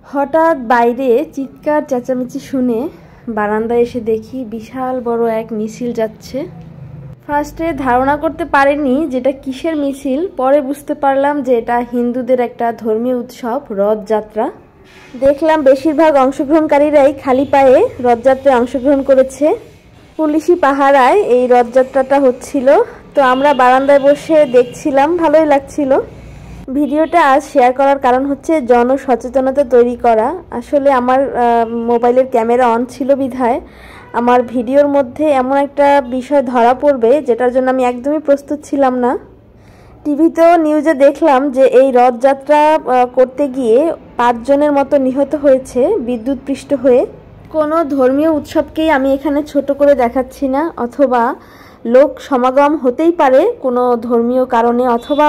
হঠাৎ বাইরে চিৎকার চেঁচামেচি শুনে বারান্দায় এসে দেখি বিশাল বড় এক মিছিল যাচ্ছে। ফার্স্টে ধারণা করতে পারিনি যেটা কিসের মিছিল, পরে বুঝতে পারলাম যে এটা হিন্দুদের একটা ধর্মীয় উৎসব, রথযাত্রা। দেখলাম বেশিরভাগ অংশগ্রহণকারীরাই খালি পায়ে রথযাত্রায় অংশগ্রহণ করেছে। পুলিশি পাহারায় এই রথযাত্রাটা হচ্ছিল, তো আমরা বারান্দায় বসে দেখছিলাম, ভালোই লাগছিল। ভিডিওটা আজ শেয়ার করার কারণ হচ্ছে জনসচেতনতা তৈরি করা। আসলে আমার মোবাইলের ক্যামেরা অন ছিল বিধায় আমার ভিডিওর মধ্যে এমন একটা বিষয় ধরা পড়বে যেটার জন্য আমি একদমই প্রস্তুত ছিলাম না। টিভিতেও নিউজে দেখলাম যে এই রথযাত্রা করতে গিয়ে 5 জনের মতো নিহত হয়েছে বিদ্যুৎপৃষ্ট হয়ে। কোনো ধর্মীয় উৎসবকেই আমি এখানে ছোট করে দেখাচ্ছি না, অথবা লোক সমাগম হতেই পারে কোনো ধর্মীয় কারণে, অথবা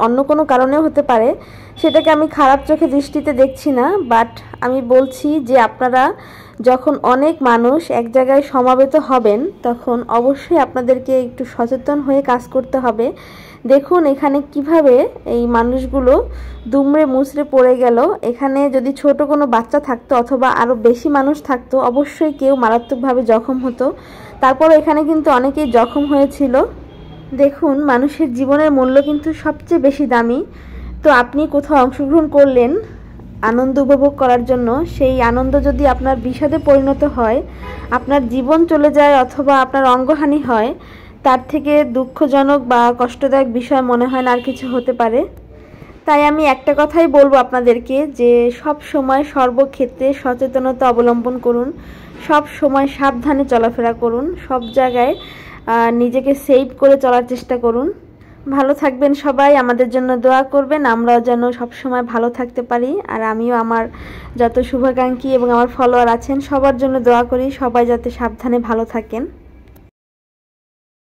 অন্য কোনো কারণেও হতে পারে, সেটাকে আমি খারাপ চোখে দৃষ্টিতে দেখছি না। বাট আমি বলছি যে আপনারা যখন অনেক মানুষ এক জায়গায় সমাবেত হবেন তখন অবশ্যই আপনাদেরকে একটু সচেতন হয়ে কাজ করতে হবে। দেখুন এখানে কিভাবে এই মানুষগুলো দুমড়ে মুচড়ে পড়ে গেল। এখানে যদি ছোট কোনো বাচ্চা থাকতো অথবা আরও বেশি মানুষ থাকতো অবশ্যই কেউ মারাত্মকভাবে জখম হতো। তারপর এখানে কিন্তু অনেকেই জখম হয়েছিল। দেখুন মানুষের জীবনের মূল্য কিন্তু সবচেয়ে বেশি দামি। তো আপনি কোথাও অংশগ্রহণ করলেন আনন্দ উপভোগ করার জন্য, সেই আনন্দ যদি আপনার বিষাদে পরিণত হয়, আপনার জীবন চলে যায় অথবা আপনার অঙ্গহানি হয়, তার থেকে দুঃখজনক বা কষ্টদায়ক বিষয় মনে হয় না আর কিছু হতে পারে। তাই আমি একটা কথাই বলবো আপনাদেরকে যে সব সময় সর্বক্ষেত্রে সচেতনতা অবলম্বন করুন, সব সময় সাবধানে চলাফেরা করুন, সব জায়গায় নিজেকে সেভ করে চলার চেষ্টা করুন। ভালো থাকবেন সবাই, আমাদের জন্য দোয়া করবেন, আমরাও যেন সবসময় ভালো থাকতে পারি। আর আমিও আমার যত শুভাকাঙ্ক্ষী এবং আমার ফলোয়ার আছেন সবার জন্য দোয়া করি, সবাই যাতে সাবধানে ভালো থাকেন।